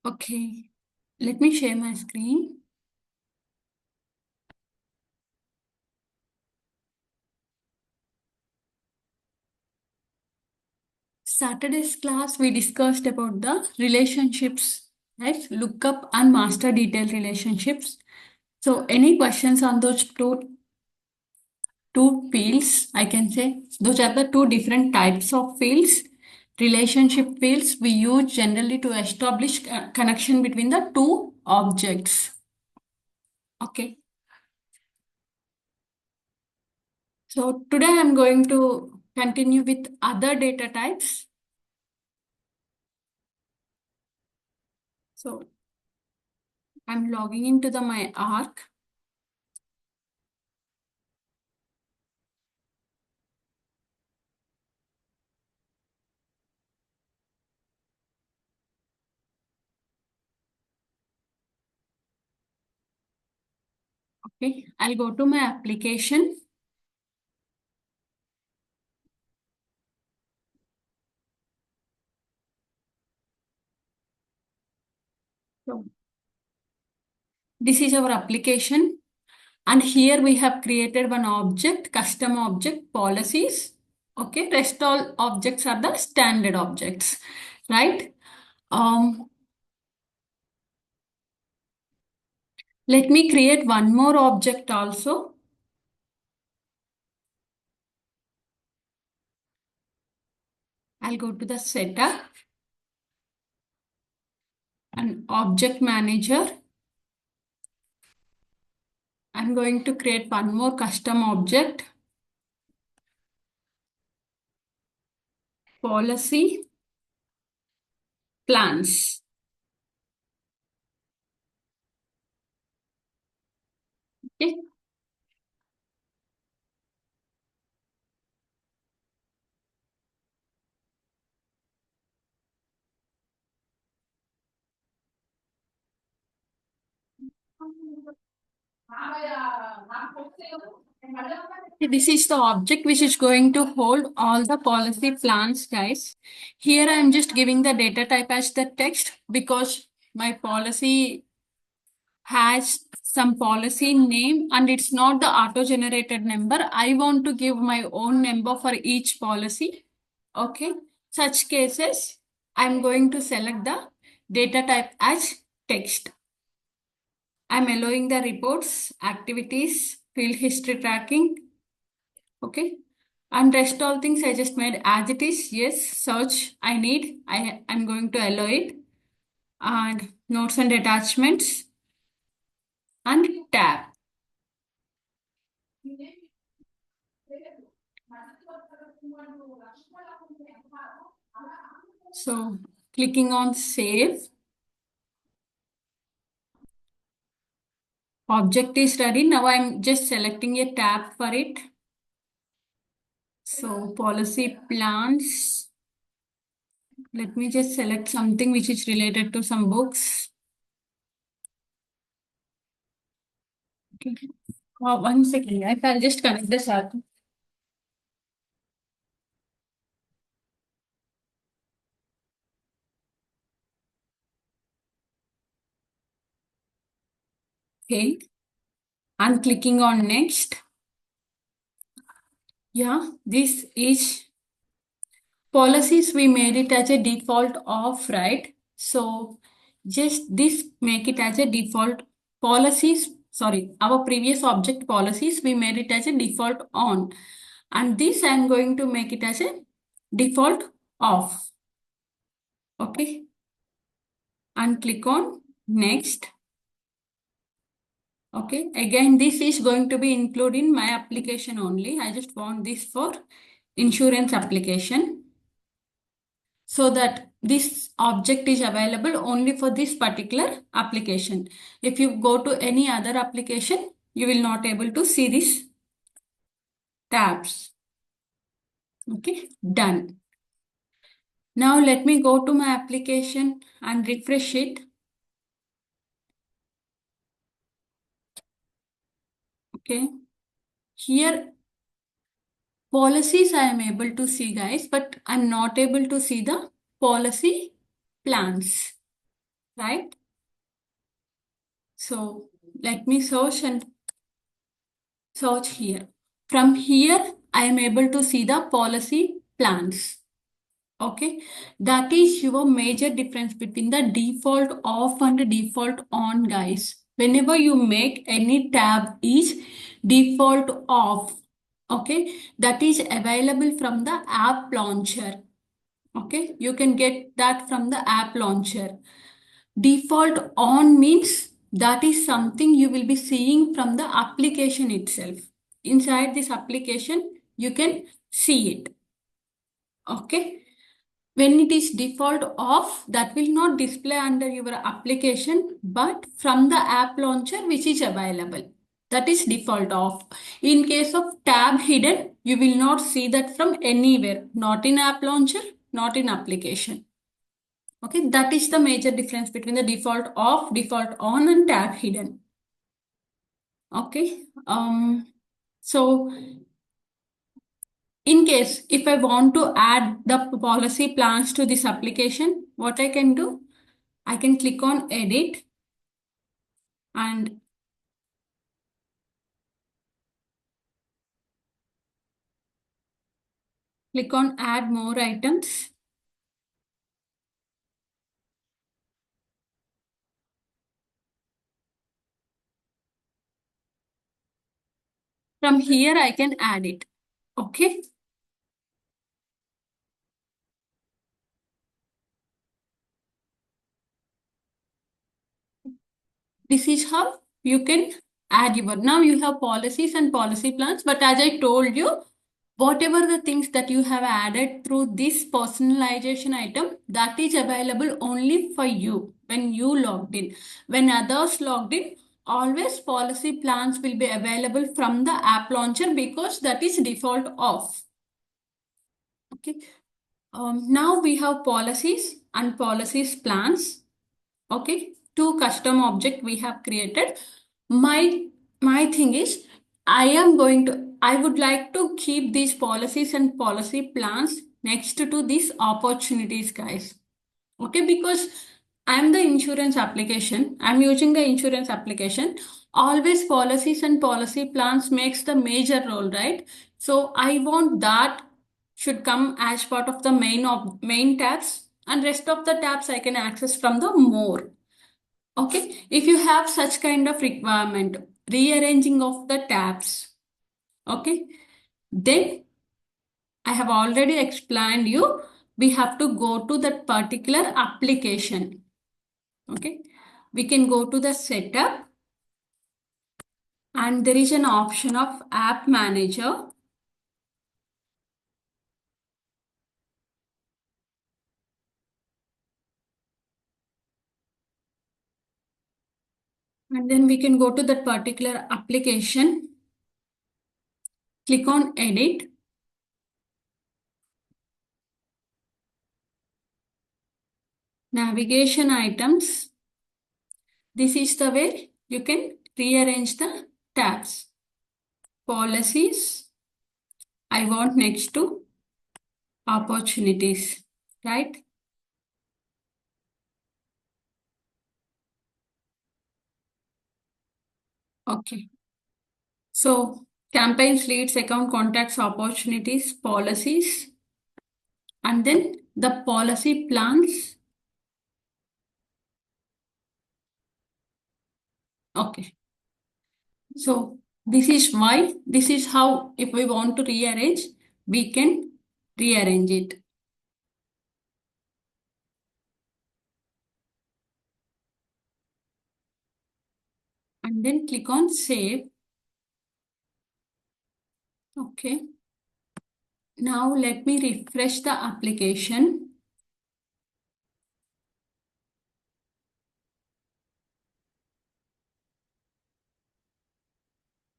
Okay, let me share my screen. Saturday's class, we discussed about the relationships, right? Lookup and master detail relationships. So, any questions on those two fields? I can say those are the two different types of fields. Relationship fields we use generally to establish a connection between the two objects. Okay. So today I'm going to continue with other data types. So I'm logging into the my Arc. Okay, I'll go to my application. So this is our application. And here we have created one object, custom object policies. Okay, rest all objects are the standard objects, right? Um, Let me create one more object also. I'll go to the setup and object manager. I'm going to create one more custom object, policy plans. Okay. This is the object which is going to hold all the policy plans, guys. Here I am just giving the data type as the text because my policy has some policy name and it's not the auto-generated number. I want to give my own number for each policy. Okay. Such cases, I'm going to select the data type as text. I'm allowing the reports, activities, field history tracking. Okay. And rest all things I just made as it is. Yes, search I need. I'm going to allow it. And notes and attachments and tab. So clicking on save. Object is ready. Now I'm just selecting a tab for it. So policy plans. Let me just select something which is related to some books. Okay. 1 second. I'll just connect this up. Okay. I'm clicking on next. Yeah, this is policies. We made it as a default off, right? So just this make it as a default policies. Sorry, our previous object policies, we made it as a default on. And this I'm going to make it as a default off. Okay. And click on next. Okay. Again, this is going to be included in my application only. I just want this for insurance application so that this object is available only for this particular application. If you go to any other application, you will not able to see these tabs. Okay. Done. Now let me go to my application and refresh it. Okay. Here policies I am able to see, guys, but I'm not able to see the policy plans, right? So let me search and search here. From here, I am able to see the policy plans. Okay, that is your major difference between the default off and default on, guys. Whenever you make any tab is default off. Okay, that is available from the app launcher. Okay, you can get that from the app launcher. Default on means that is something you will be seeing from the application itself. Inside this application, you can see it. Okay. When it is default off, that will not display under your application, but from the app launcher which is available. That is default off. In case of tab hidden, you will not see that from anywhere, not in app launcher, not in application. Okay, that is the major difference between the default off, default on, and tab hidden. Okay. So in case if I want to add the policy plans to this application, what I can do? I can click on edit and click on add more items. From here, I can add it. Okay. This is how you can add your. Now you have policies and policy plans, but as I told you, whatever the things that you have added through this personalization item, that is available only for you when you logged in. When others logged in, always policy plans will be available from the app launcher because that is default off. Okay. Now we have policies and policies plans. Okay, two custom object we have created. My thing is, I would like to keep these policies and policy plans next to these opportunities, guys. Okay, because I'm the insurance application, I'm using the insurance application. Always policies and policy plans makes the major role, right? So I want that should come as part of the main tabs, and rest of the tabs I can access from the more. Okay, if you have such kind of requirement, rearranging of the tabs, okay, then I have already explained you, we have to go to that particular application. Okay, we can go to the setup and there is an option of app manager. And then we can go to that particular application, click on edit, navigation items. This is the way you can rearrange the tabs. Policies, I want next to opportunities, right? Okay. So campaigns, leads, account contacts, opportunities, policies, and then the policy plans. Okay. So this is how, if we want to rearrange, we can rearrange it. And then click on save. Okay. Now let me refresh the application.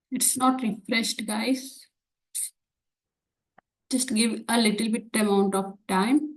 It's not refreshed, guys. Just give a little bit amount of time.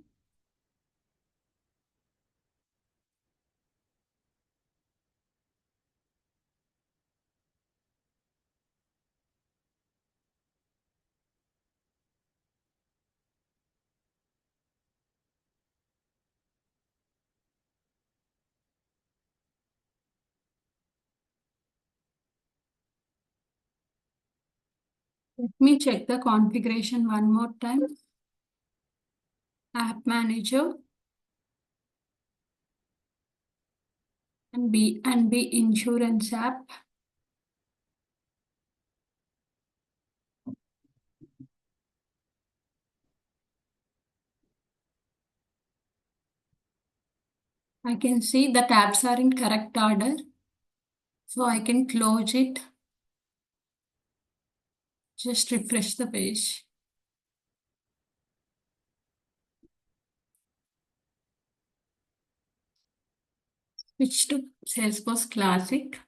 Let me check the configuration one more time. App Manager and B Insurance app. I can see the tabs are in correct order, so I can close it. Just refresh the page. Switch to Salesforce Classic.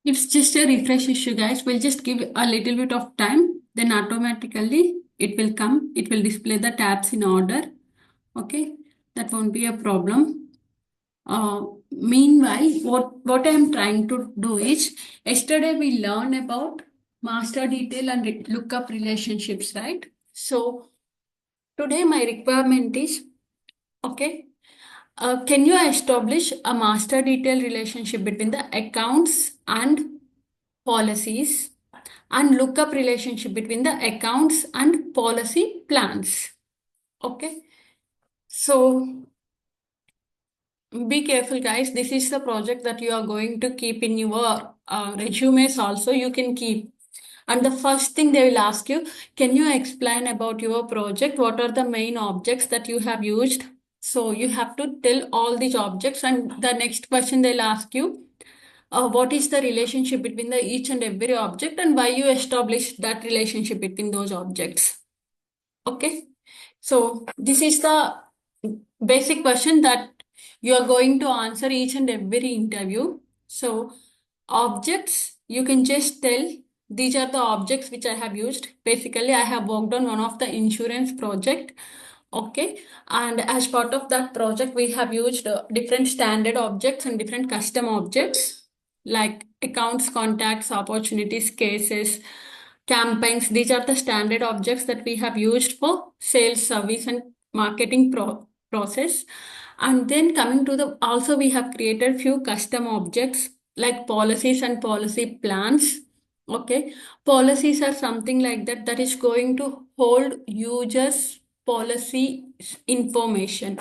It's just a refresh issue, guys. We'll just give a little bit of time, then automatically it will come. It will display the tabs in order. Okay, that won't be a problem. Meanwhile, what I am trying to do is, yesterday we learned about master detail and lookup relationships, right? So today my requirement is, okay, can you establish a master detail relationship between the accounts and policies and lookup relationship between the accounts and policy plans? Okay, so be careful, guys. This is the project that you are going to keep in your resumes also. You can keep. And the first thing they will ask you, can you explain about your project? What are the main objects that you have used? So you have to tell all these objects. And the next question they'll ask you, what is the relationship between the each and every object and why you established that relationship between those objects? Okay. So this is the basic question that you are going to answer each and every interview. So objects, you can just tell these are the objects which I have used. Basically, I have worked on one of the insurance project. Okay. And as part of that project, we have used different standard objects and different custom objects like accounts, contacts, opportunities, cases, campaigns. These are the standard objects that we have used for sales, service, and marketing process. And then coming to the, also we have created few custom objects like policies and policy plans. Okay. Policies are something like that that is going to hold users policy information.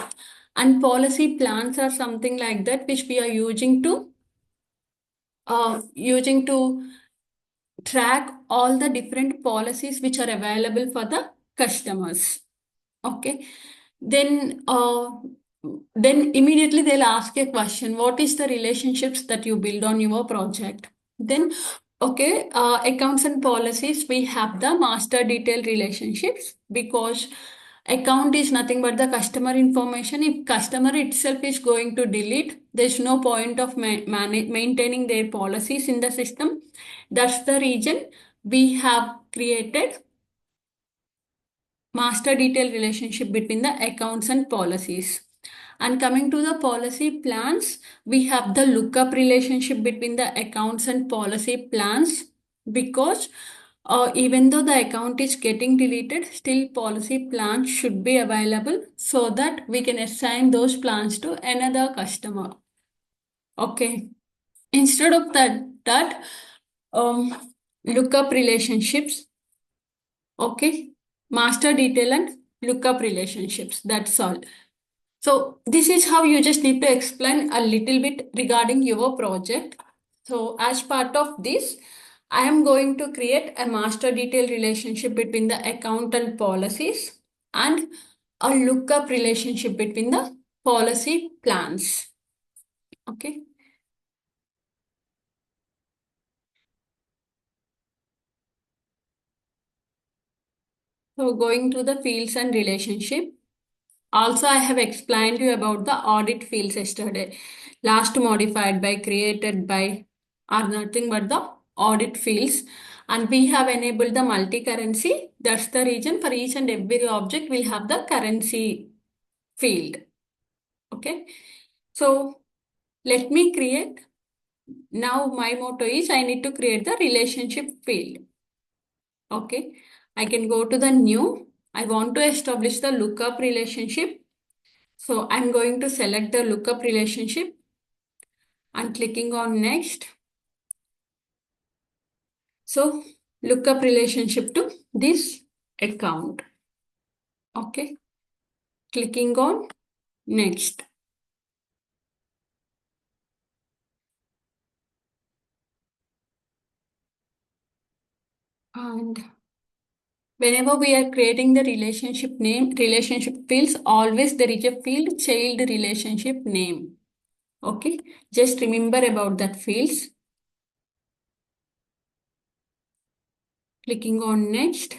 And policy plans are something like that which we are using to track all the different policies which are available for the customers. Okay. Then, then immediately they'll ask a question. What is the relationships that you build on your project? Then, okay, accounts and policies, we have the master detail relationships because account is nothing but the customer information. If customer itself is going to delete, there's no point of maintaining their policies in the system. That's the reason we have created master detail relationship between the accounts and policies. And coming to the policy plans, we have the lookup relationship between the accounts and policy plans because even though the account is getting deleted, still policy plans should be available so that we can assign those plans to another customer. Okay. Instead of that lookup relationships, okay, master detail and lookup relationships. That's all. So this is how you just need to explain a little bit regarding your project. So as part of this, I am going to create a master detail relationship between the account and policies and a lookup relationship between the policy plans. Okay. So going to the fields and relationship. Also, I have explained you about the audit fields yesterday. Last modified by, created by are nothing but the audit fields. And we have enabled the multi-currency. That's the reason for each and every object will have the currency field. Okay. So let me create Now my motto is I need to create the relationship field. Okay. I can go to the new. I want to establish the lookup relationship. So I'm going to select the lookup relationship and clicking on next. So lookup relationship to this account. Okay. Clicking on next. And whenever we are creating the relationship name, relationship fields, always there is a field child relationship name. Okay. Just remember about that fields. Clicking on next.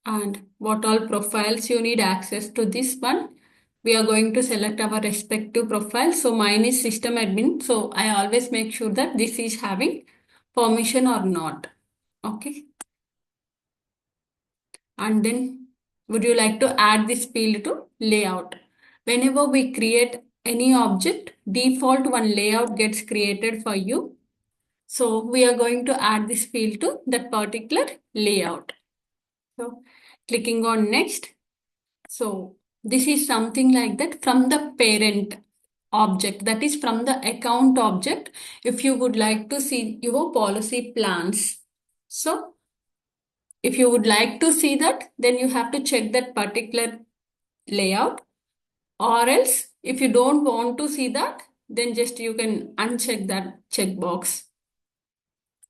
And what all profiles you need access to this one. We are going to select our respective profile. So mine is system admin. So I always make sure that this is having permission or not. Okay. And then would you like to add this field to layout? Whenever we create any object, default one layout gets created for you. So we are going to add this field to that particular layout. So clicking on next. So this is something like that from the parent object, that is from the account object. If you would like to see your policy plans. So if you would like to see that, then you have to check that particular layout, or else if you don't want to see that, then just you can uncheck that checkbox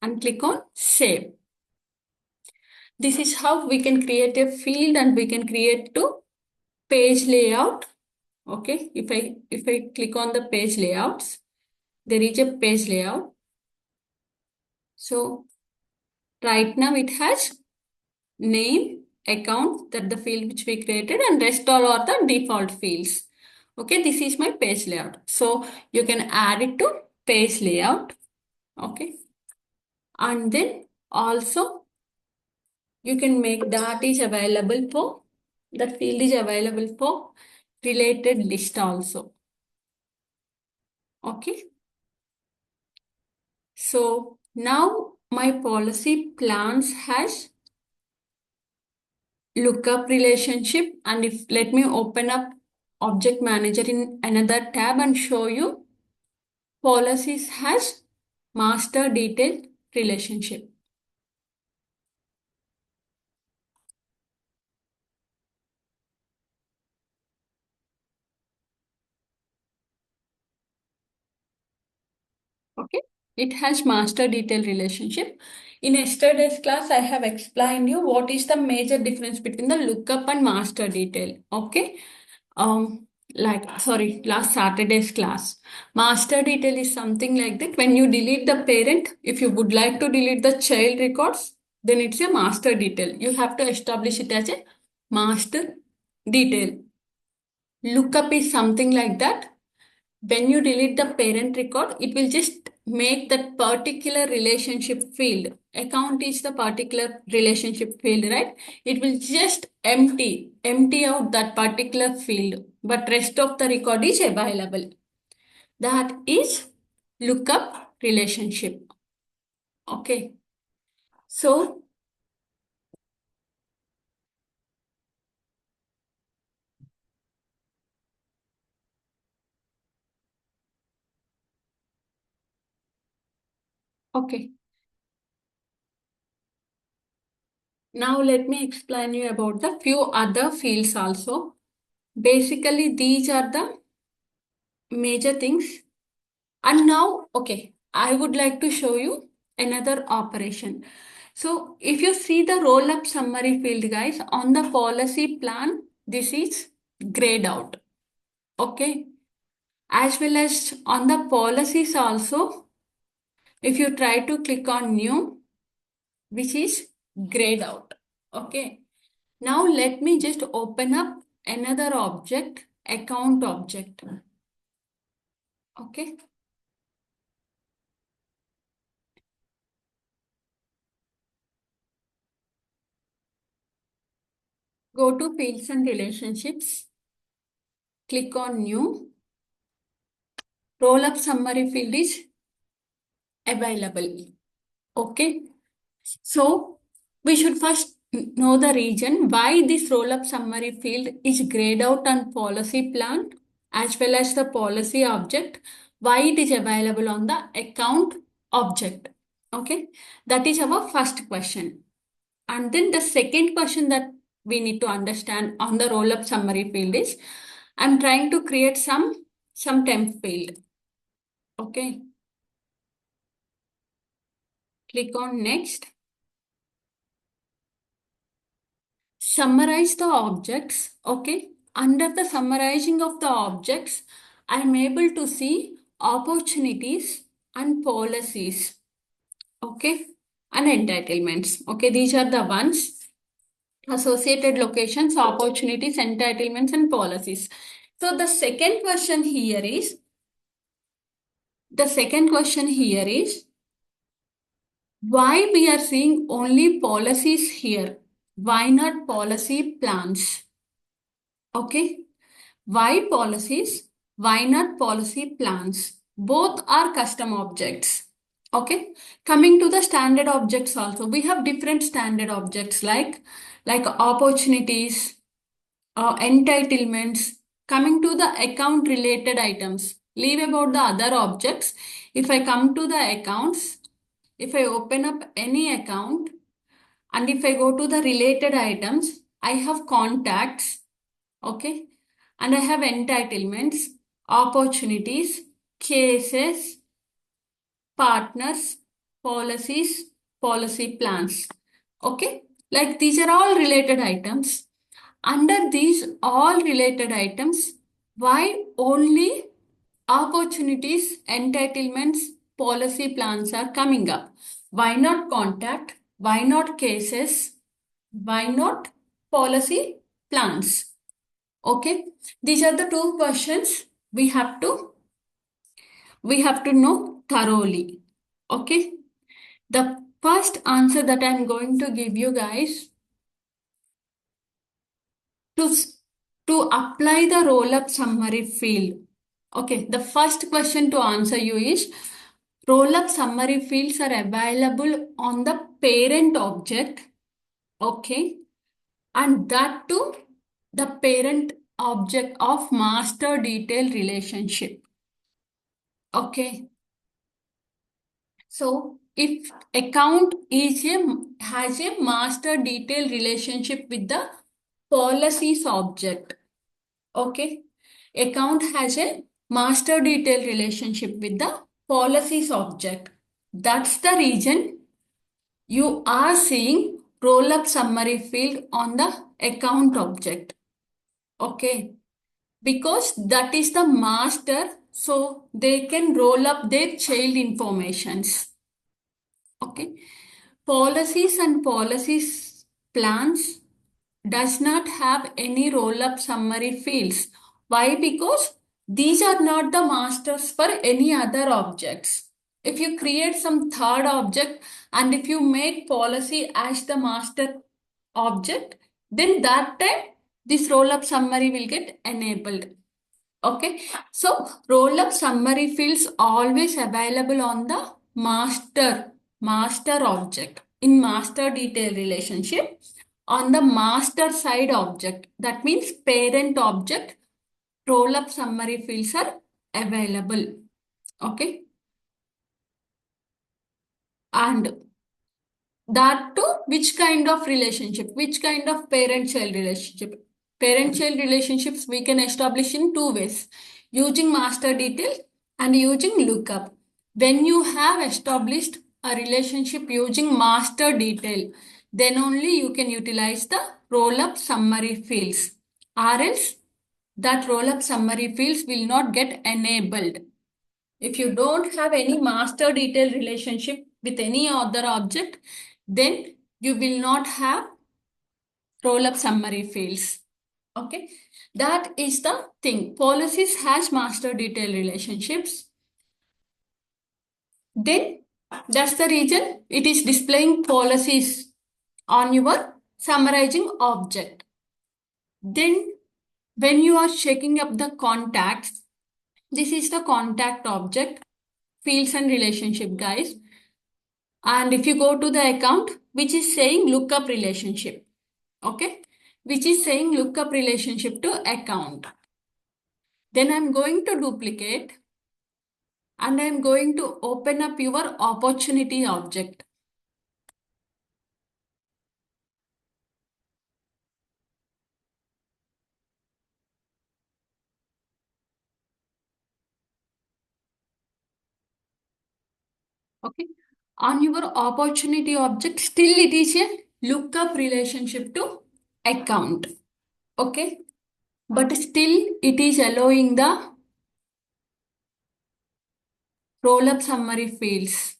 and click on save. This is how we can create a field and we can create to page layout. Okay, if I click on the page layouts, there is a page layout. So right now it has name, account, that the field which we created, and rest all are the default fields. Okay, this is my page layout. So you can add it to page layout. Okay, and then also you can make that is available for, that field is available for related list also. Okay. So now my policy plans has lookup relationship, and if let me open up object manager in another tab and show you policies has master detail relationship. Okay. It has master detail relationship. In yesterday's class, I have explained you what is the major difference between the lookup and master detail. Okay. Sorry, last Saturday's class. Master detail is something like that. When you delete the parent, if you would like to delete the child records, then it's a master detail. You have to establish it as a master detail. Lookup is something like that. When you delete the parent record, it will just make that particular relationship field. Account is the particular relationship field, right? It will just empty out that particular field, but rest of the record is available. That is lookup relationship. Okay. So, okay. Now let me explain you about the few other fields also. Basically, these are the major things. And now, okay, I would like to show you another operation. So if you see the roll up summary field, guys, on the policy plan, this is grayed out. Okay. As well as on the policies also, if you try to click on new, which is grayed out. Okay. Now let me just open up another object, account object. Okay. Go to fields and relationships. Click on new. Roll up summary field is available. Okay. So we should first know the reason why this roll-up summary field is grayed out on policy plan as well as the policy object, why it is available on the account object. Okay, that is our first question. And then the second question that we need to understand on the roll-up summary field is, I'm trying to create some temp field. Okay, click on next. Summarize the objects. Okay, under the summarizing of the objects, I'm able to see opportunities and policies. Okay, and entitlements. Okay, these are the ones. Associated locations, opportunities, entitlements, and policies. So the second question here is why we are seeing only policies here? Why not policy plans? Okay. Why policies? Why not policy plans? Both are custom objects. Okay. Coming to the standard objects also, we have different standard objects like opportunities, entitlements. Coming to the account related items, leave about the other objects. If I come to the accounts, if I open up any account and if I go to the related items, I have contacts, okay, and I have entitlements, opportunities, cases, partners, policies, policy plans. Okay, like these are all related items. Under these all related items, why only opportunities, entitlements, policy plans are coming up? Why not contact? Why not cases? Why not policy plans? Okay, these are the two questions we have to know thoroughly. Okay, the first answer that I'm going to give you guys to to apply the roll up summary field. Okay, the first question to answer you is roll up summary fields are available on the parent object. Okay, and that too the parent object of master detail relationship. Okay, so if account has a master detail relationship with the policies object. Okay, account has a master detail relationship with the policies object. That's the reason you are seeing roll up summary field on the account object. Okay, because that is the master, so they can roll up their child informations. Okay, policies and policies plans does not have any roll up summary fields. Why? Because these are not the masters for any other objects. If you create some third object and if you make policy as the master object, then that time this roll up summary will get enabled. Okay, so roll up summary fields always available on the master object in master detail relationship on the master side object. That means parent object roll up summary fields are available. Okay, and that too, which kind of relationship? Which kind of parent-child relationship? Parent-child relationships we can establish in two ways, using master detail and using lookup. When you have established a relationship using master detail, then only you can utilize the roll-up summary fields. Or else that roll-up summary fields will not get enabled. If you don't have any master detail relationship with any other object, then you will not have roll up summary fields. Okay, that is the thing. Policies has master detail relationships. Then that's the reason it is displaying policies on your summarizing object. Then when you are checking up the contacts, this is the contact object. fields and relationship, guys. And if you go to the account, which is saying lookup relationship, okay, which is saying lookup relationship to account. Then I'm going to duplicate and I'm going to open up your opportunity object. Okay. On your opportunity object, still it is a lookup relationship to account. Okay. But still it is allowing the roll up summary fields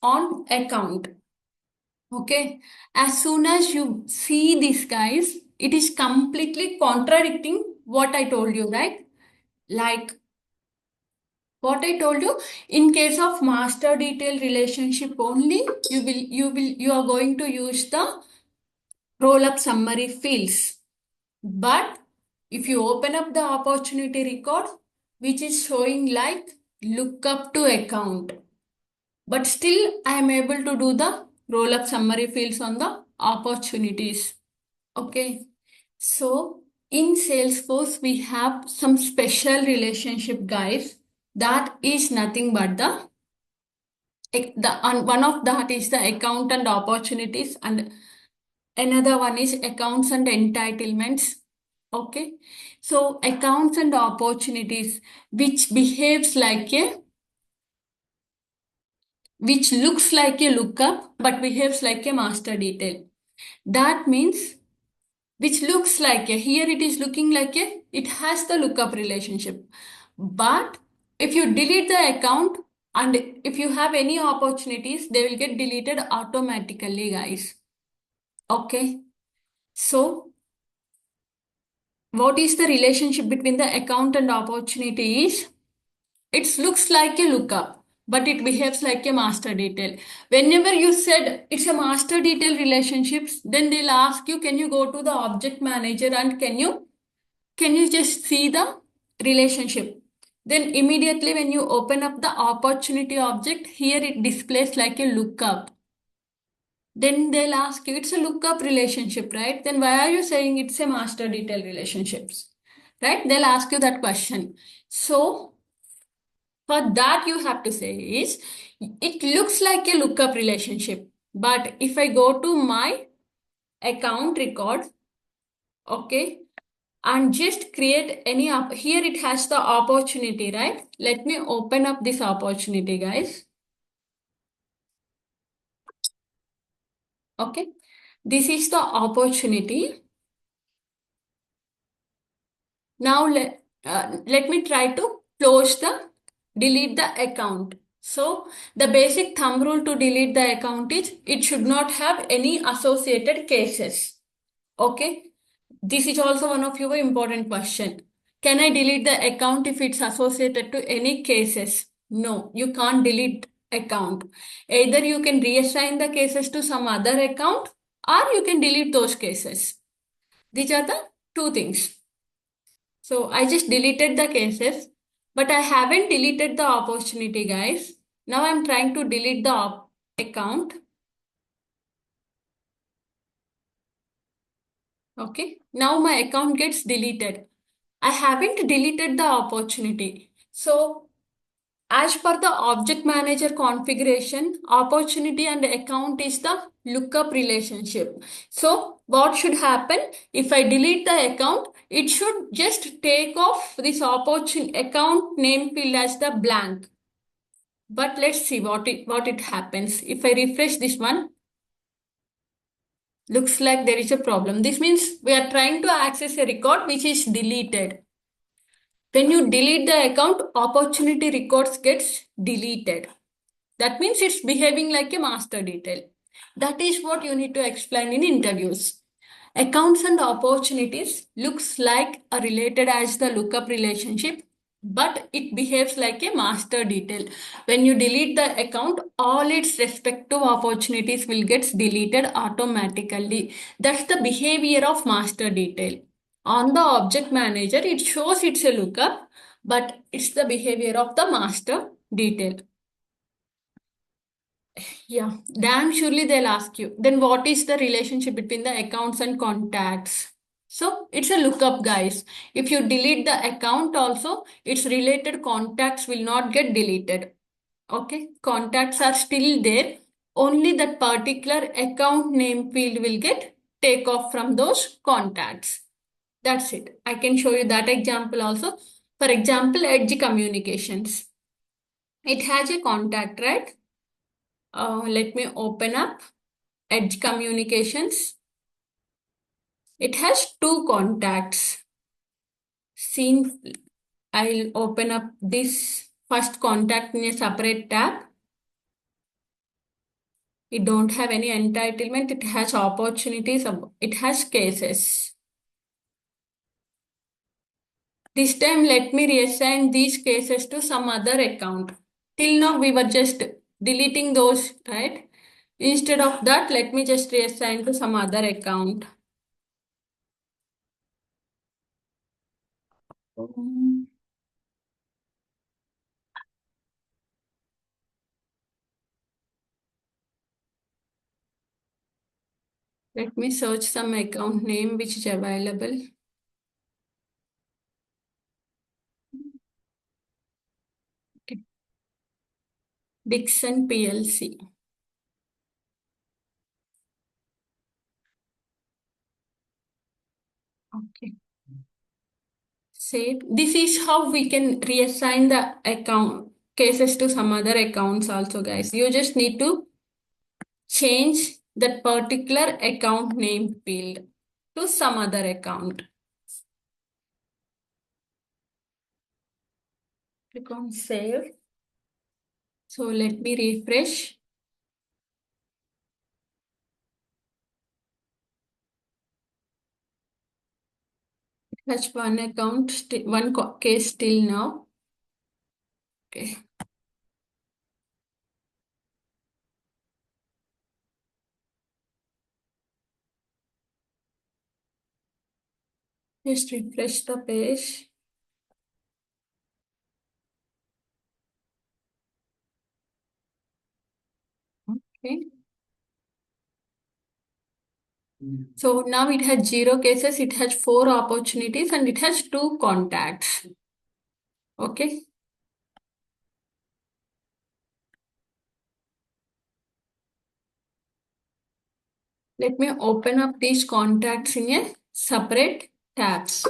on account. Okay. As soon as you see this, guys, it is completely contradicting what I told you, right? Like what I told you, in case of master detail relationship only, you are going to use the roll up summary fields. But if you open up the opportunity record, which is showing like lookup to account, but still I am able to do the roll up summary fields on the opportunities. Okay. So in Salesforce, we have some special relationship, guys. That is nothing but one of that is the account and opportunities, and another one is accounts and entitlements. Okay. So accounts and opportunities, which behaves like a, which looks like a lookup, but behaves like a master detail. That means, which looks like a, here it is looking like a, it has the lookup relationship. But if you delete the account and if you have any opportunities, they will get deleted automatically, guys. Okay. So what is the relationship between the account and opportunity is, it looks like a lookup, but it behaves like a master detail. Whenever you said it's a master detail relationships, then they'll ask you, can you go to the object manager and can you just see the relationship? Then immediately when you open up the opportunity object, here it displays like a lookup. Then they'll ask you, it's a lookup relationship, right? Then why are you saying it's a master detail relationships? Right? They'll ask you that question. So for that, you have to say is, it looks like a lookup relationship. But if I go to my account record, okay, and just create any up here, it has the opportunity, right? Let me open up this opportunity, guys. Okay. This is the opportunity. Now let me try to delete the account. So the basic thumb rule to delete the account is, it should not have any associated cases. Okay. This is also one of your important question. Can I delete the account if it's associated to any cases? No, you can't delete account. Either you can reassign the cases to some other account or you can delete those cases. These are the two things. So I just deleted the cases, but I haven't deleted the opportunity, guys. Now I'm trying to delete the account. Okay. Now my account gets deleted. I haven't deleted the opportunity. So as per the object manager configuration, opportunity and account is the lookup relationship. So what should happen? If I delete the account, it should just take off this opportunity account name field as the blank. But let's see what it happens. If I refresh this one, looks like there is a problem. This means we are trying to access a record which is deleted. When you delete the account, opportunity records gets deleted. That means it's behaving like a master detail. That is what you need to explain in interviews. Accounts and opportunities looks like a related as the lookup relationship, but it behaves like a master detail. When you delete the account, all its respective opportunities will get deleted automatically. That's the behavior of master detail. On the object manager, it shows it's a lookup, but it's the behavior of the master detail. Yeah, damn surely they'll ask you. Then what is the relationship between the accounts and contacts? So it's a lookup, guys. If you delete the account also, its related contacts will not get deleted. Okay, contacts are still there. Only that particular account name field will get take off from those contacts. That's it. I can show you that example also. For example, Edge Communications. It has a contact, right? Let me open up Edge Communications. It has two contacts. Seen, I'll open up this first contact in a separate tab. It don't have any entitlement. It has opportunities. It has cases. This time, let me reassign these cases to some other account. Till now, we were just deleting those, right? Instead of that, let me just reassign to some other account. Um, Let me search some account name which is available. Okay. Dixon PLC. Okay. Save. This is how we can reassign the account cases to some other accounts also, guys. You just need to change that particular account name field to some other account. Click on save. So let me refresh. Touch one account, one case till now. Okay. Just refresh the page. Okay. So now it has zero cases, it has four opportunities, and it has two contacts. Okay. Let me open up these contacts in a separate tabs.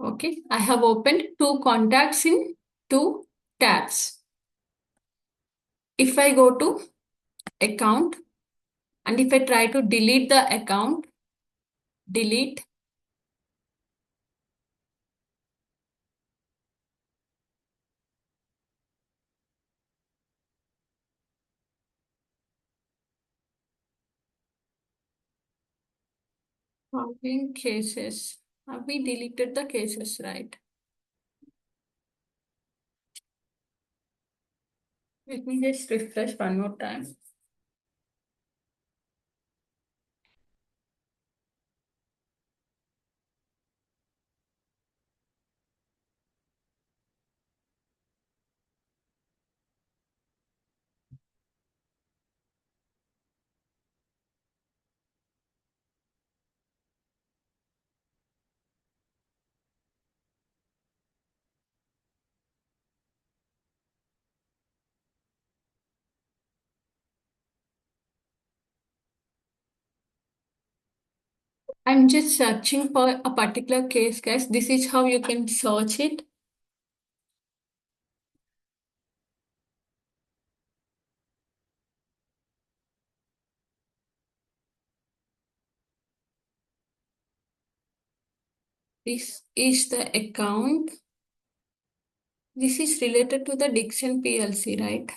Okay. I have opened two contacts in two tabs. If I go to account and if I try to delete the account, delete. Following cases. Have we deleted the cases, right? Let me just refresh one more time. I'm just searching for a particular case, guys. This is how you can search it. This is the account. This is related to the Dixon PLC, right?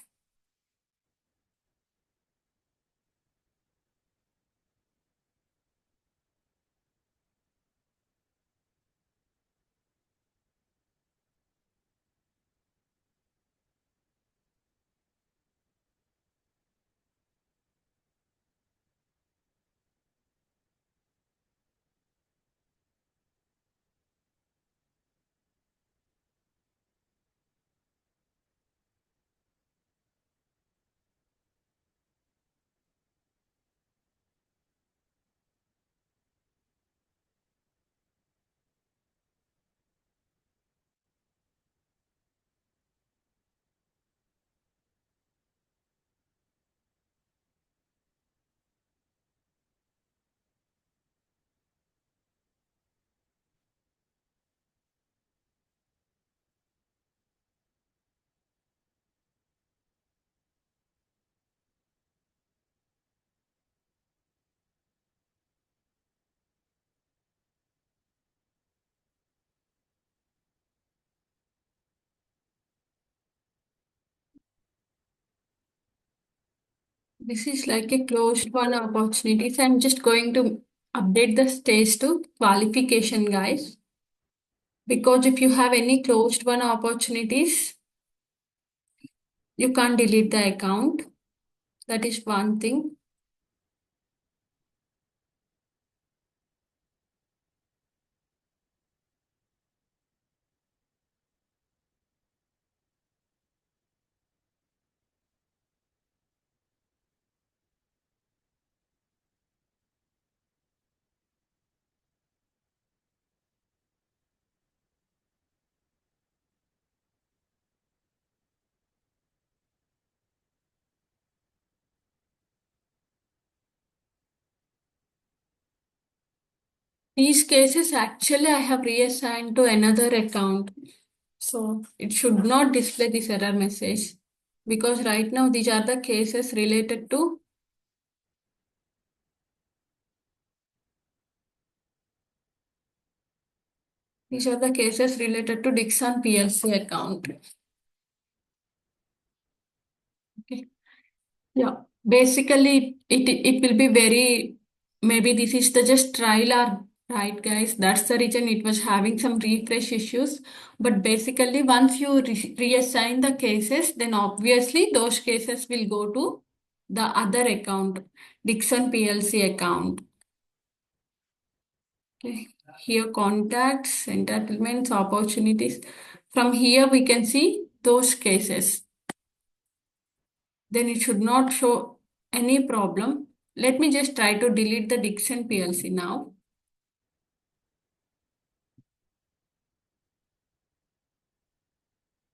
This is like a closed one opportunity. So I'm just going to update the stage to qualification, guys. Because if you have any closed one opportunities, you can't delete the account. That is one thing. These cases actually I have reassigned to another account. So it should not display this error message because right now these are the cases related to Dixon PLC account. Okay. Yeah. Basically it will be very maybe this is the just trial or right guys. That's the reason it was having some refresh issues. But basically once you reassign the cases, then obviously those cases will go to the other account, Dixon PLC account. Okay. Here contacts, entitlements, opportunities. From here we can see those cases. Then it should not show any problem. Let me just try to delete the Dixon PLC now.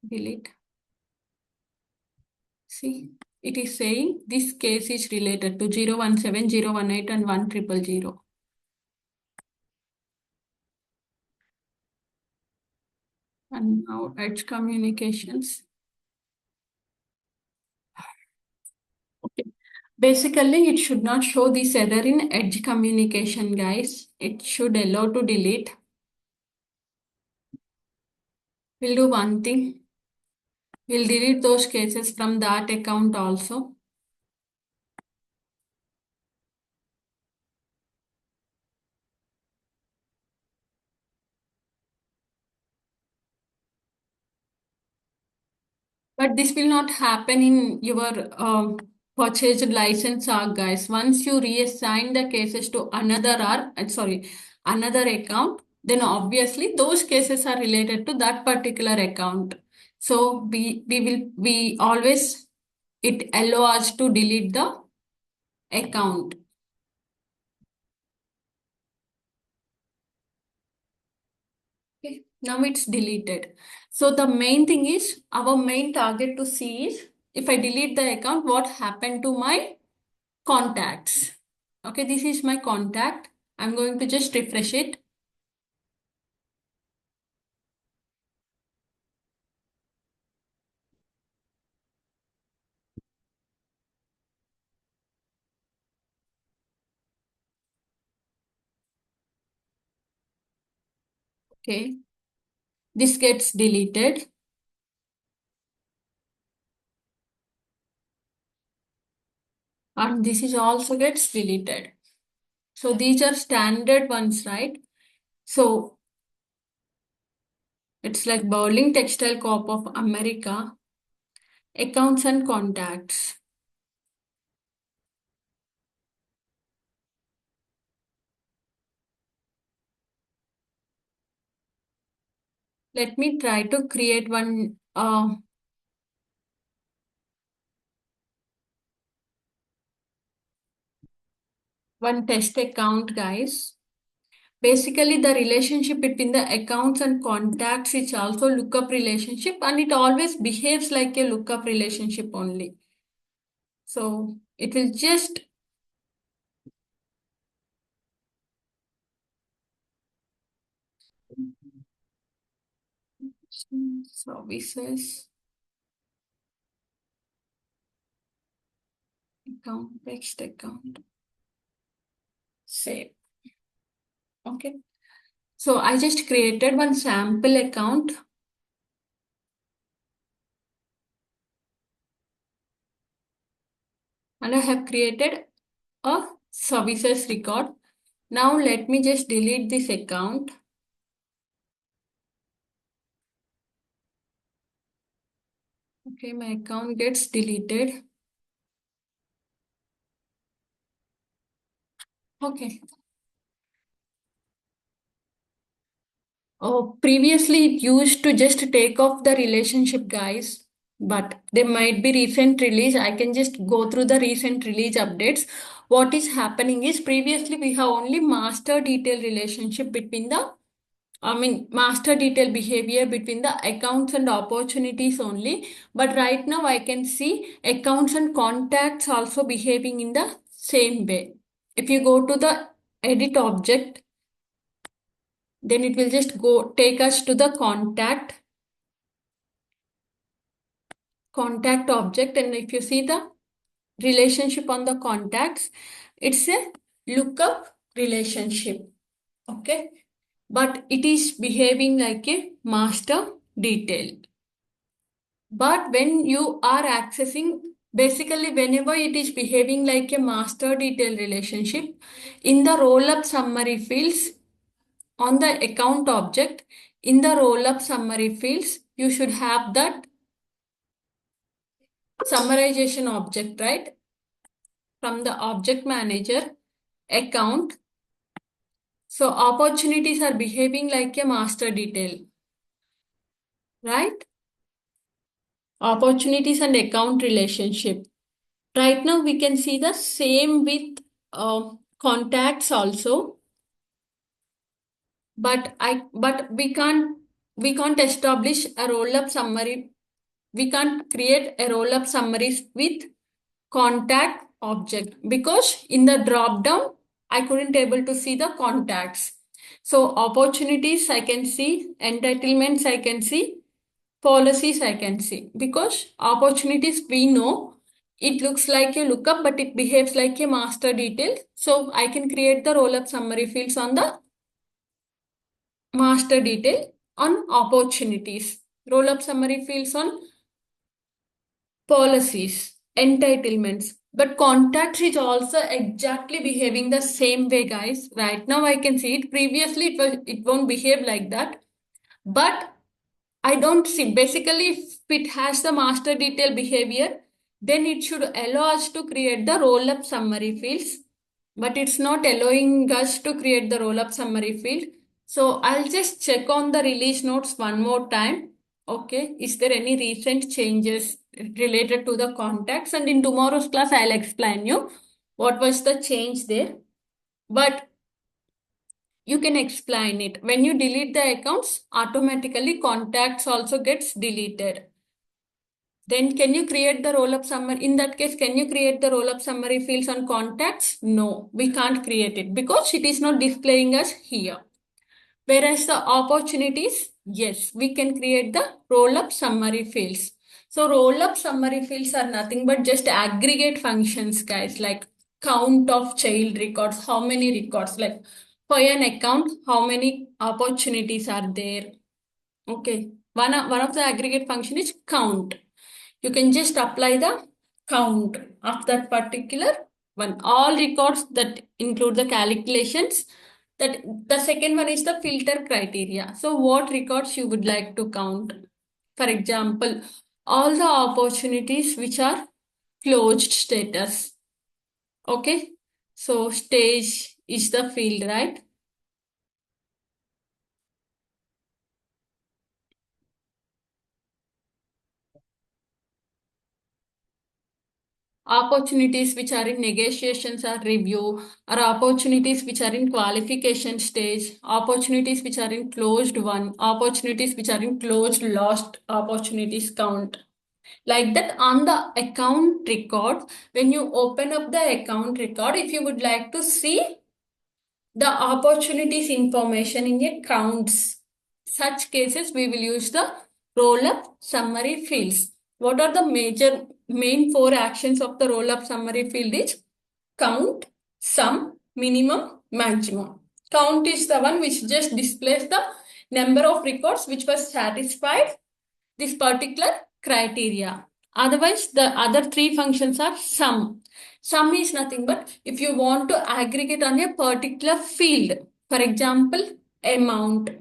Delete. See, it is saying this case is related to 017, 018 and 1000. And now Edge Communications. Okay. Basically, it should not show this error in Edge Communication, guys. It should allow to delete. We'll do one thing. We'll delete those cases from that account also. But this will not happen in your purchased license arc, guys. Once you reassign the cases to another arc, another account, then obviously those cases are related to that particular account. So we always it allow us to delete the account. Okay, now it's deleted. So the main thing is our main target to see is if I delete the account, what happened to my contacts. Okay, this is my contact. I'm going to just refresh it. Okay, this gets deleted. And this is also gets deleted. So these are standard ones, right? So it's like Bowling Textile Corp of America, accounts and contacts. Let me try to create one test account, guys. Basically, the relationship between the accounts and contacts is also lookup relationship and it always behaves like a lookup relationship only. So it will just services account, text account, save. Okay. So I just created one sample account. and I have created a services record. Now let me just delete this account. Okay, my account gets deleted. Okay. Oh, previously it used to just take off the relationship, guys, but there might be recent release. I can just go through the recent release updates. What is happening is previously we have only master detail relationship between the, master detail behavior between the accounts and opportunities only. But right now I can see accounts and contacts also behaving in the same way. If you go to the edit object, then it will just go take us to the contact object. And if you see the relationship on the contacts, it's a lookup relationship. Okay. But it is behaving like a master detail. But when you are accessing, basically, whenever it is behaving like a master detail relationship, in the roll up summary fields on the account object, in the roll up summary fields, you should have that summarization object, right? From the object manager account. So opportunities are behaving like a master detail, right? Opportunities and account relationship. Right now we can see the same with contacts also, but we can't establish a roll up summary. We can't create a roll up summaries with contact object because in the drop down I couldn't able to see the contacts. So opportunities I can see, entitlements I can see, policies I can see, because opportunities we know it looks like a lookup but it behaves like a master detail. So I can create the roll up summary fields on the master detail. On opportunities, roll up summary fields on policies, entitlements. But contacts is also exactly behaving the same way, guys. Right now I can see it. Previously it won't behave like that. But I don't see. Basically, if it has the master detail behavior, then it should allow us to create the roll up summary fields. But it's not allowing us to create the roll up summary field. So I'll just check on the release notes one more time. Okay, is there any recent changes related to the contacts? And in tomorrow's class, I'll explain you what was the change there. But you can explain it. When you delete the accounts, automatically contacts also gets deleted. Then can you create the roll-up summary? In that case, can you create the roll-up summary fields on contacts? No, we can't create it because it is not displaying us here. Whereas the opportunities, yes, we can create the roll-up summary fields. So roll-up summary fields are nothing but just aggregate functions, guys, like count of child records, how many records, like for an account, how many opportunities are there. Okay, one of the aggregate function is count. You can just apply the count of that particular one. All records that include the calculations. That the second one is the filter criteria. So what records you would like to count? For example, all the opportunities which are closed status. Okay. So stage is the field, right? Opportunities which are in negotiations or review, or opportunities which are in qualification stage, opportunities which are in closed one, opportunities which are in closed lost opportunities count. Like that on the account record, when you open up the account record, if you would like to see the opportunities information in a counts, such cases we will use the roll up summary fields. What are the main four actions of the roll up summary field is count, sum, minimum, maximum. Count is the one which just displays the number of records which was satisfied this particular criteria. Otherwise, the other three functions are sum. Sum is nothing but if you want to aggregate on a particular field, for example, amount,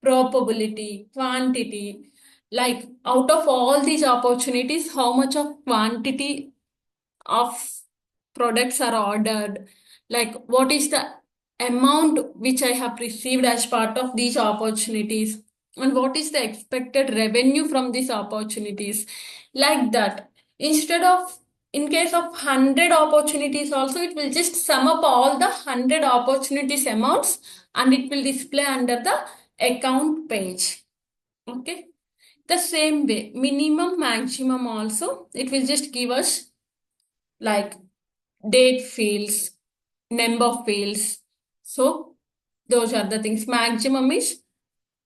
probability, quantity, like out of all these opportunities, how much of quantity of products are ordered, like what is the amount which I have received as part of these opportunities, and what is the expected revenue from these opportunities, like that. Instead of, in case of 100 opportunities also, it will just sum up all the 100 opportunities amounts and it will display under the account page. Okay. The same way, minimum, maximum also, it will just give us like date fields, number fields. So those are the things. Maximum is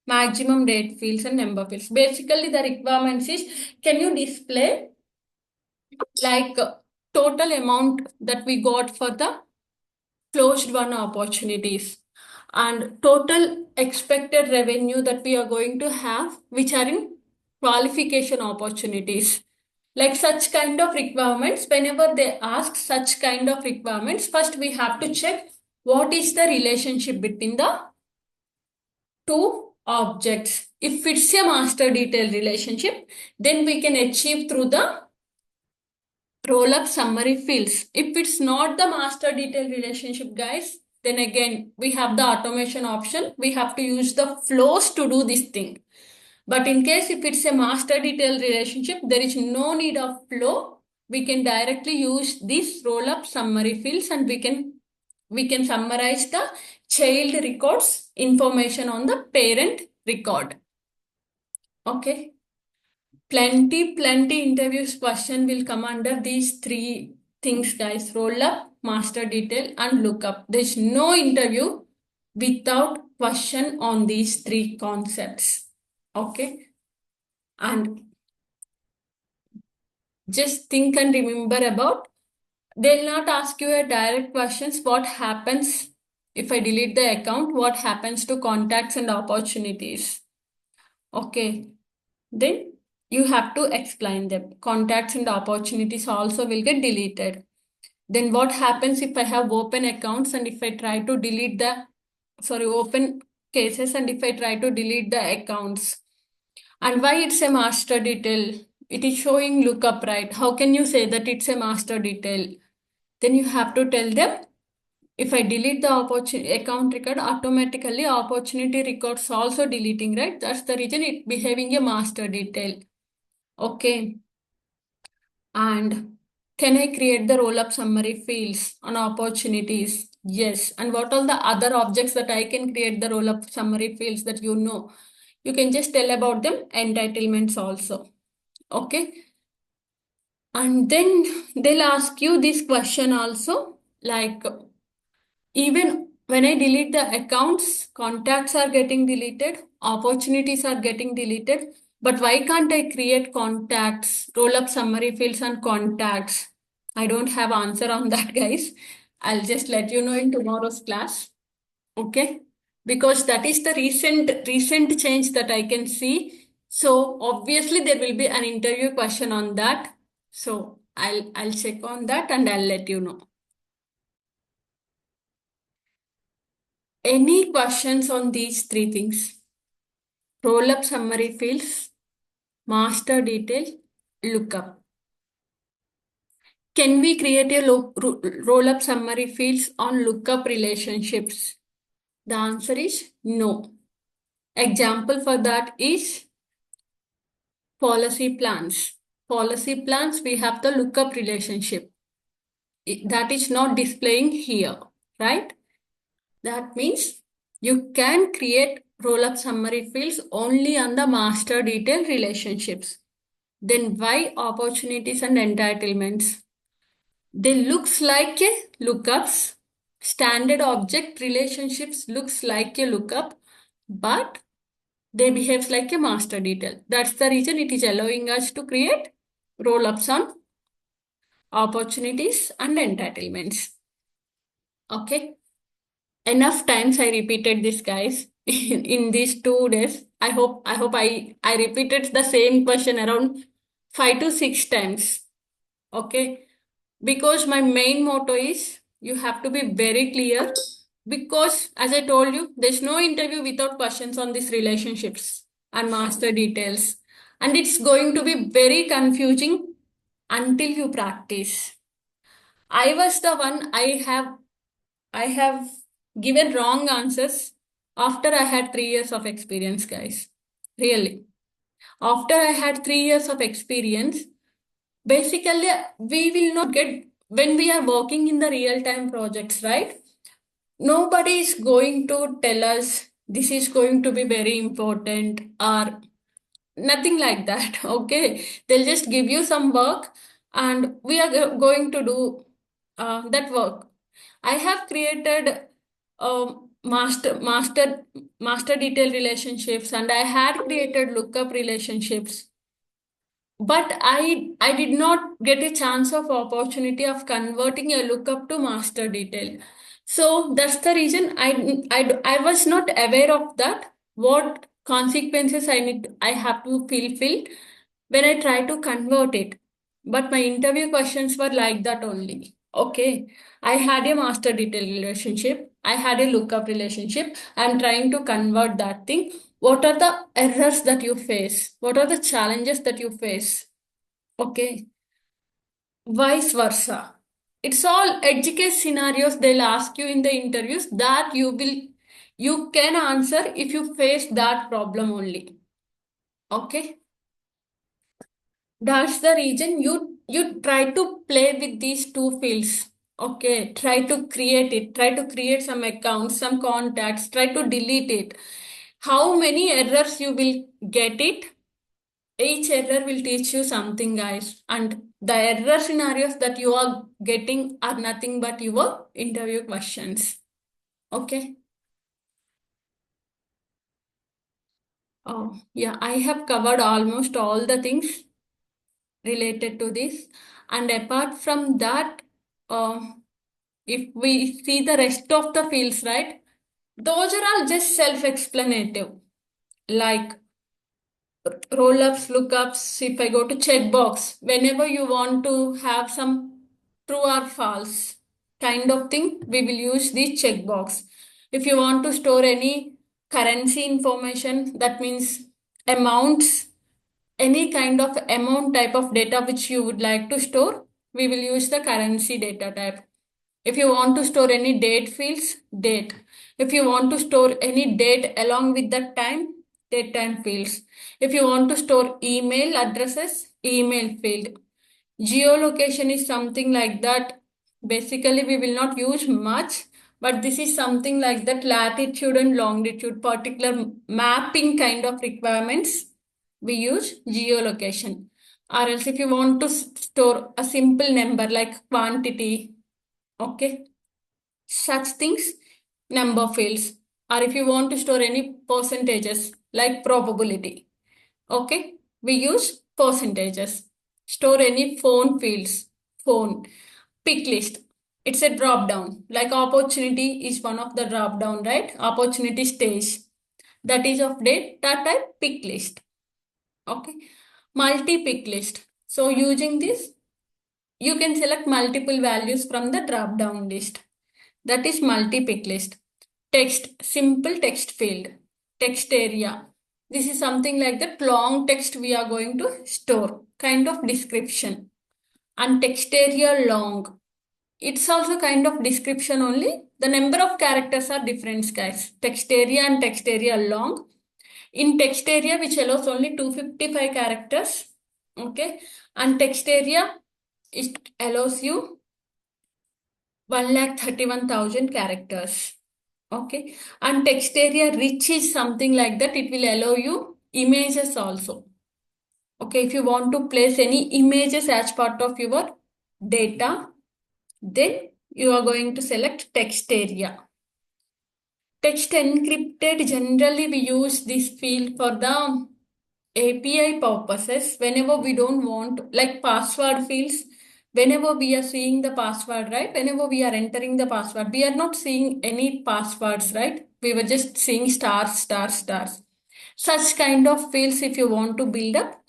maximum date fields and number fields. Basically, the requirements is, can you display like total amount that we got for the closed won opportunities and total expected revenue that we are going to have, which are in qualification opportunities. Like such kind of requirements, whenever they ask such kind of requirements, first we have to check what is the relationship between the two objects. If it's a master detail relationship, then we can achieve through the roll up summary fields. If it's not the master detail relationship, guys, then again we have the automation option. We have to use the flows to do this thing. But in case if it's a master detail relationship, there is no need of flow. We can directly use these roll up summary fields and we can summarize the child records information on the parent record. Okay. Plenty interviews question will come under these three things, guys. Roll up, master detail, and lookup. There's no interview without question on these three concepts. Okay. And just think and remember about, they'll not ask you a direct questions. What happens if I delete the account? What happens to contacts and opportunities? Okay. Then you have to explain them. Contacts and opportunities also will get deleted. Then what happens if I have open accounts and if I try to delete the, sorry, open cases and if I try to delete the accounts? And why it's a master detail? It is showing lookup, right? How can you say that it's a master detail? Then you have to tell them, if I delete the opportunity account record, automatically opportunity records also deleting, right? That's the reason it behaving a master detail. Okay. And can I create the roll-up summary fields on opportunities? Yes. And what are the other objects that I can create the roll-up summary fields that you know? You can just tell about them, entitlements also. Okay. And then they'll ask you this question also, like even when I delete the accounts, contacts are getting deleted, opportunities are getting deleted. But why can't I create contacts, roll up summary fields and contacts? I don't have answer on that, guys. I'll just let you know in tomorrow's class. Okay? Because that is the recent change that I can see. So obviously there will be an interview question on that. So I'll check on that and I'll let you know. Any questions on these three things? Roll up summary fields, master detail, lookup. Can we create a roll up summary fields on lookup relationships? The answer is no. Example for that is policy plans. Policy plans, we have the lookup relationship. That is not displaying here, right? That means you can create roll-up summary fields only on the master detail relationships. Then why opportunities and entitlements? They looks like a lookups. Standard object relationships looks like a lookup, but they behaves like a master detail. That's the reason it is allowing us to create roll-ups on opportunities and entitlements. Okay. Enough times I repeated this, guys, in these 2 days. I hope I repeated the same question around 5 to 6 times. Okay. Because my main motto is you have to be very clear. Because as I told you, there's no interview without questions on these relationships and master details. And it's going to be very confusing until you practice. I was the one I have given wrong answers after I had 3 years of experience, guys. Really. After I had 3 years of experience, basically we will not get when we are working in the real time projects, right? Nobody is going to tell us this is going to be very important or nothing like that. Okay, they'll just give you some work and we are going to do that work. I have created master detail relationships, and I had created lookup relationships, but I did not get a chance of opportunity of converting a lookup to master detail. So that's the reason I was not aware of that, what consequences I have to fulfill when I try to convert it. But my interview questions were like that only. Okay, I had a master detail relationship, I had a lookup relationship, I'm trying to convert that thing. What are the errors that you face? What are the challenges that you face? Okay, vice versa. It's all edge case scenarios they'll ask you in the interviews that you can answer if you face that problem only. Okay, that's the reason you try to play with these two fields. Okay, try to create it, try to create some accounts, some contacts, try to delete it. How many errors you will get it? Each error will teach you something, guys. And the error scenarios that you are getting are nothing but your interview questions. Okay. Oh, yeah, I have covered almost all the things related to this. And apart from that, uh, if we see the rest of the fields, right, those are all just self-explanative. Like roll-ups, lookups, if I go to checkbox, whenever you want to have some true or false kind of thing, we will use the checkbox. If you want to store any currency information, that means amounts, any kind of amount type of data which you would like to store, we will use the currency data type. If you want to store any date fields, date. If you want to store any date along with the time, date time fields. If you want to store email addresses, email field. Geolocation is something like that. Basically, we will not use much, but this is something like that latitude and longitude, particular mapping kind of requirements. We use geolocation. Or else, if you want to store a simple number like quantity, okay, such things, number fields. Or if you want to store any percentages like probability, okay, we use percentages. Store any phone fields, phone, pick list. It's a drop down. Like opportunity is one of the drop down, right? Opportunity stage. That is of data type pick list. Okay. Multi pick list. So using this, you can select multiple values from the drop down list. That is multi-pick list. Text, simple text field. Text area. This is something like that long text we are going to store. Kind of description. And text area long. It's also kind of description only. The number of characters are different, guys. Text area and text area long. In text area, which allows only 255 characters. Okay. And text area, it allows you 1,31,000 characters. Okay. And text area rich is something like that. It will allow you images also. Okay. If you want to place any images as part of your data, then you are going to select text area. Text encrypted, generally we use this field for the API purposes whenever we don't want, like password fields, whenever we are seeing the password, right? Whenever we are entering the password, we are not seeing any passwords, right? We were just seeing stars, stars, stars. Such kind of fields, if you want to build up,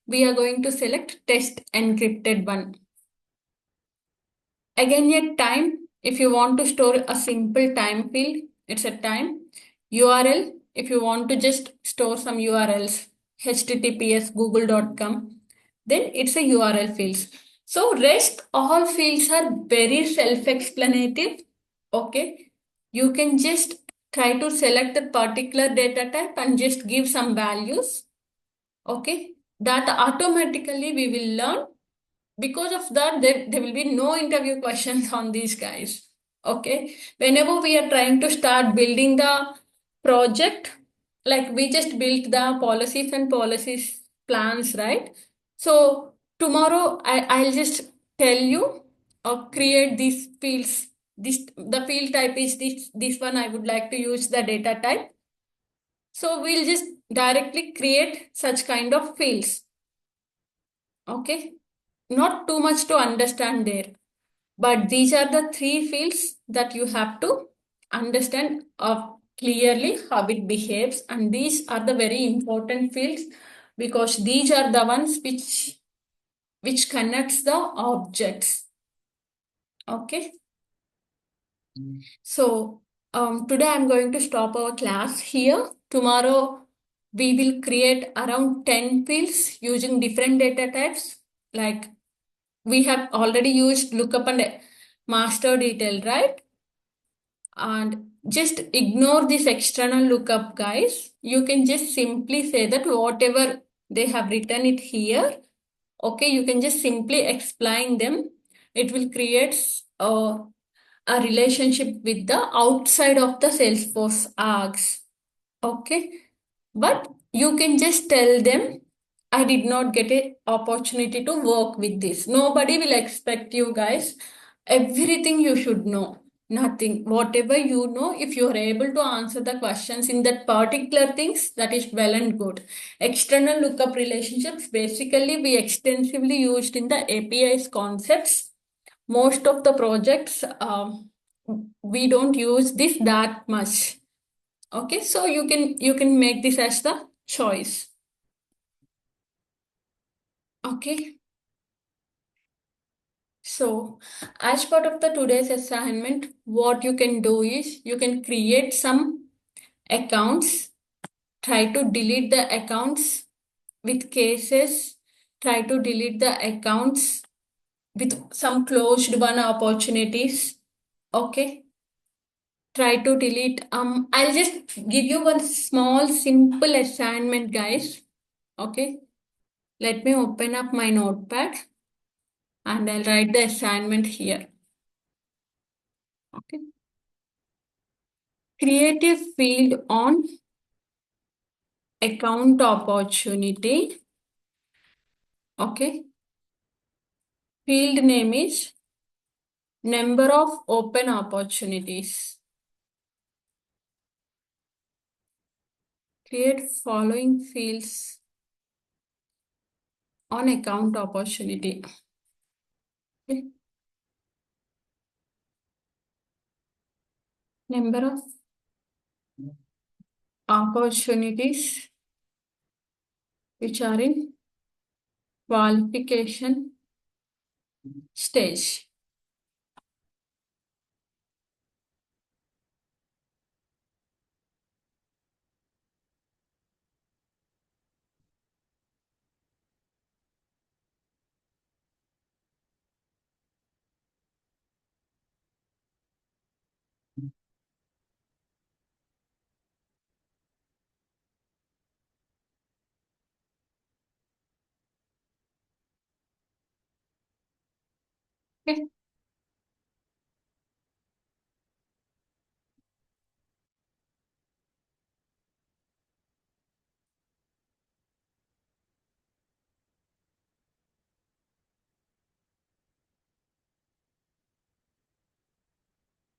we are going to select test encrypted one. Again, a time, if you want to store a simple time field, it's a time. URL, if you want to just store some URLs, https google.com, then it's a URL fields. So rest all fields are very self-explanative. Okay. You can just try to select the particular data type and just give some values. Okay. That automatically we will learn. Because of that, there will be no interview questions on these guys. Okay. Whenever we are trying to start building the project, like we just built the policies and policies plans, right? So tomorrow I'll just tell you create these fields. This the field type is this one. I would like to use the data type. So we'll just directly create such kind of fields. Okay. Not too much to understand there. But these are the three fields that you have to understand clearly how it behaves. And these are the very important fields because these are the ones which connects the objects. Okay. So today I'm going to stop our class here. Tomorrow we will create around 10 fields using different data types. Like we have already used lookup and master detail, right? And just ignore this external lookup, guys. You can just simply say that whatever they have written it here, okay, you can just simply explain them. It will create a relationship with the outside of the Salesforce args. Okay. But you can just tell them, I did not get an opportunity to work with this. Nobody will expect you guys. Everything you should know. Nothing. Whatever you know, if you are able to answer the questions in that particular things, that is well and good. External lookup relationships, basically we extensively used in the APIs concepts. Most of the projects, we don't use this that much. Okay, so you can make this as the choice. Okay, so as part of the today's assignment, what you can do is you can create some accounts, try to delete the accounts with cases, try to delete the accounts with some closed one opportunities. Okay, try to delete. I'll just give you one small simple assignment, guys. Okay, let me open up my notepad and I'll write the assignment here. Okay. Create a field on account opportunity. Okay. Field name is number of open opportunities. Create following fields on account opportunity. Okay. Number of opportunities which are in qualification stage. Okay.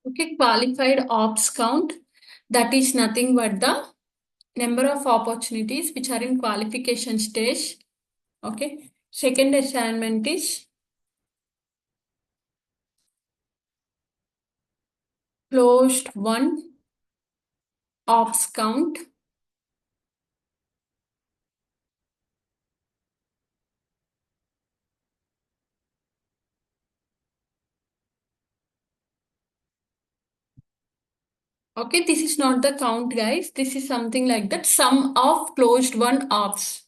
Okay, qualified ops count. That is nothing but the number of opportunities which are in qualification stage. Okay. Second assignment is closed one ops count. Okay, this is not the count, guys. This is something like that. Sum of closed one offs.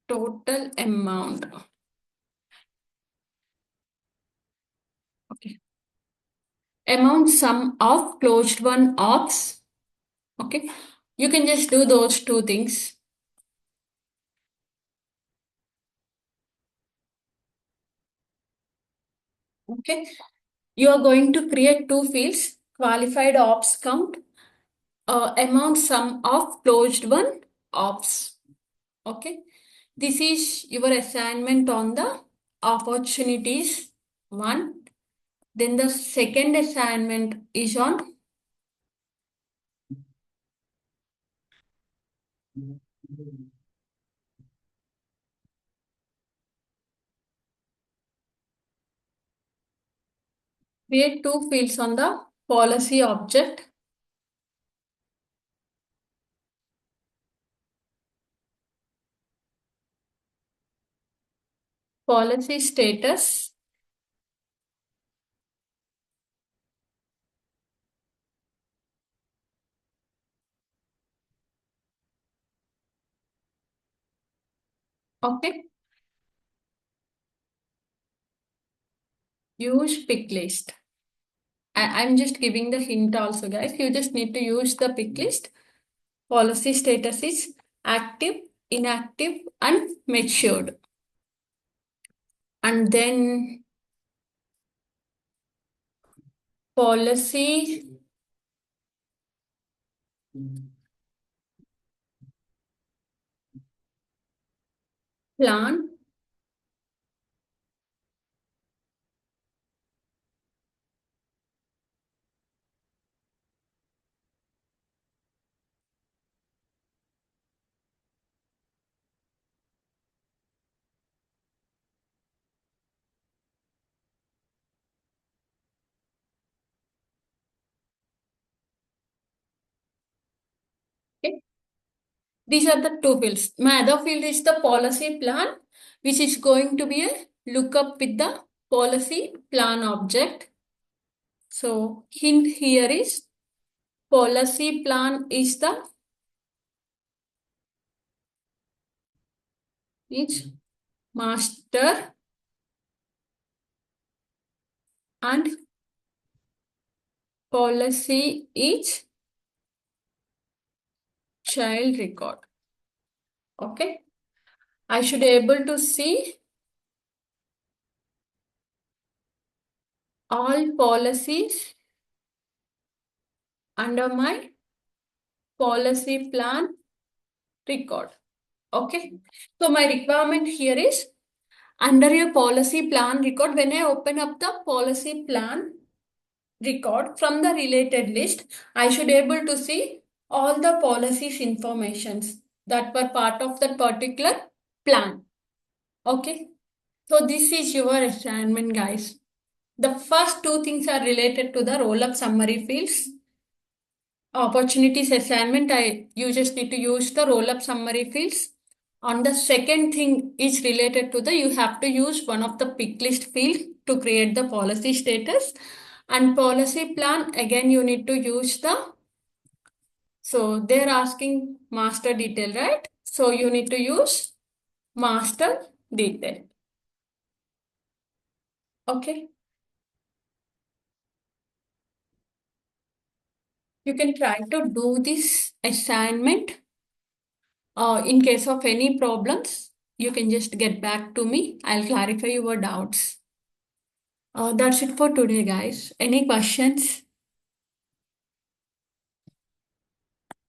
Total amount. Okay. Amount sum of closed one offs. Okay. You can just do those two things. Okay. You are going to create two fields, qualified ops count, amount sum of closed one ops. Okay. This is your assignment on the opportunities one. Then the second assignment is on create two fields on the policy object, policy status. Okay. Use pick list. I'm just giving the hint also, guys. You just need to use the pick list. Policy status is active, inactive, and matured. And then policy plan. Okay. These are the two fields. My other field is the policy plan, which is going to be a lookup with the policy plan object. So hint here is policy plan is the is master and policy is child record. Okay. I should be able to see all policies under my policy plan record. Okay. So my requirement here is under your policy plan record, when I open up the policy plan record from the related list, I should be able to see all the policies informations that were part of that particular plan. Okay. So this is your assignment, guys. The first two things are related to the roll-up summary fields. Opportunities assignment, you just need to use the roll-up summary fields. On the second thing is related to the, you have to use one of the pick list field to create the policy status. And policy plan, again, you need to use the, so they're asking master detail, right? So you need to use master detail. Okay. You can try to do this assignment. In case of any problems, you can just get back to me. I'll clarify your doubts. That's it for today, guys. Any questions?